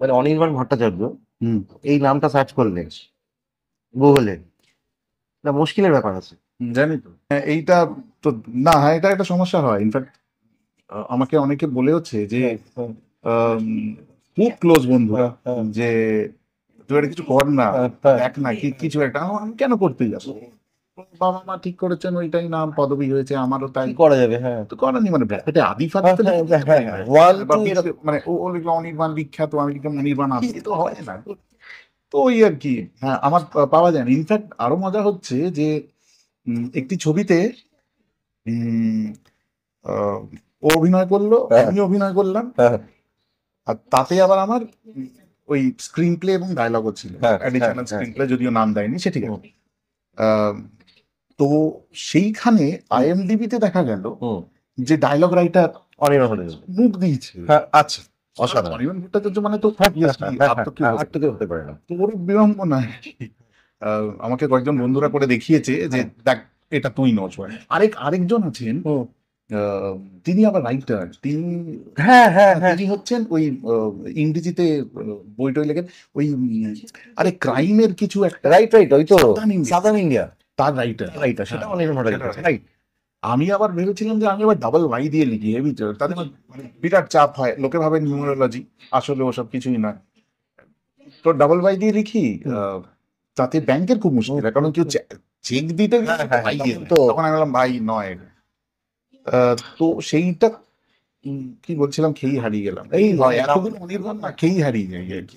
মানে অনির্বাণ ভট্টাচার্য, হুম। এই নামটা সার্চ করলে গুগলে, না মুশকিলের ব্যাপার আছে। জানি তো এইটা তো, না হ্যাঁ, এটা একটা সমস্যা হয় ইনফ্যাক্ট। আমাকে অনেকে বলেওছে যে হ্যাঁ হ্যাঁ আম, খুব ক্লোজ বন্ধুরা, হ্যাঁ হ্যাঁ যে তুই একটা কিছু কর না, হ্যাঁ হ্যাঁ। দেখ না কি কিছু একটা। আমি কেন করতে যাবো? বাবা মা ঠিক করেছেন, ওইটাই নাম পদবি হয়েছে, আমারও তাই। কি করা যাবে, হ্যাঁ। তো করেনি মানে ব্র্যাকেটে আদি ফাদি হ্যাঁ তো হ্যাঁ লিখে হ্যাঁ দিতে হ্যাঁ পারি না। হ্যাঁ, ওয়ান বা টু এরকম। মানে ও লিখলো অনির্বাণ বিখ্যাত, আমি লিখলাম অনির্বাণ আদি, তো হয় না। তো ওই আর কি। হ্যাঁ, আমার পাওয়া যায় না। ইনফ্যাক্ট আরো মজা হচ্ছে যে একটি ছবিতে উম, আহ, ও অভিনয় করলো, হ্যাঁ আমি অভিনয় করলাম। হ্যাঁ আর তাতে আবার আমার ওই স্ক্রিন প্লে এবং ডায়লগও ছিল, হ্যাঁ হ্যাঁ অ্যাডিশনাল হ্যাঁ। স্ক্রিন প্লে, যদিও নাম দেয়নি, সে ঠিক হুম আছে। আহ, তো সেইখানে হুম আইএমডিবিতে দেখা গেল হুম। যে ডায়লগ রাইটার অনির্বাণ ভট্টাচার্য। মুখ দিয়েছে। হ্যাঁ আচ্ছা, অসাধারণ। অনির্বাণ ভট্টাচার্য মানে তো হ্যাঁ হ্যাঁ obviously হ্যাঁ হ্যাঁ আর হ্যাঁ তো কি হ্যাঁ, আর হতে তো কেউ হতে পারে না। তোর বিড়ম্বনা। আমাকে কয়েকজন বন্ধুরা করে দেখিয়েছে যে হ্যাঁ। দেখ, এটা তুই নচ। আরেকজন আছেন, হুম। আহ, তিনি আবার রাইটার। হ্যাঁ হ্যাঁ হ্যাঁ। তিনি হচ্ছেন ওই ইংরেজিতে বই টই লেখেন, ওই আরে ক্রাইমের কিছু একটা, রাইট রাইট, ওই তো সাবধান ইন্ডিয়া, সাদার্ন ইন্ডিয়া। তার রাইটার। রাইট, সেটা অনির্বাণ ভট্টাচার্য, রাইট। আমি আবার ভেবেছিলাম যে আমি আবার ডাবল ওয়াই দিয়ে লিখি, হেভি, তাতে আমার মানে বিরাট চাপ হয়, লোকে ভাবে নিউমেরোলজি, আসলে ওসব কিছুই না। তো ডাবল ওয়াই দিয়ে লিখি, হুম তাতে ব্যাংকের খুব মুশকিল হুম হয়, কারণ হুম, কেউ হুম। চেক দিতে গেলে হ্যাঁ তো হ্যাঁ হ্যাঁ, ভাই দিয়ে তখন দেয়। তো তখন আমি বললাম ভাই নয়। তো সেইটা কি বলছিলাম, খেয়েই হারিয়ে গেলাম। এই হয় এতগুলো অনির্বাণ না, খেয়েই হারিয়ে যাই আর কি।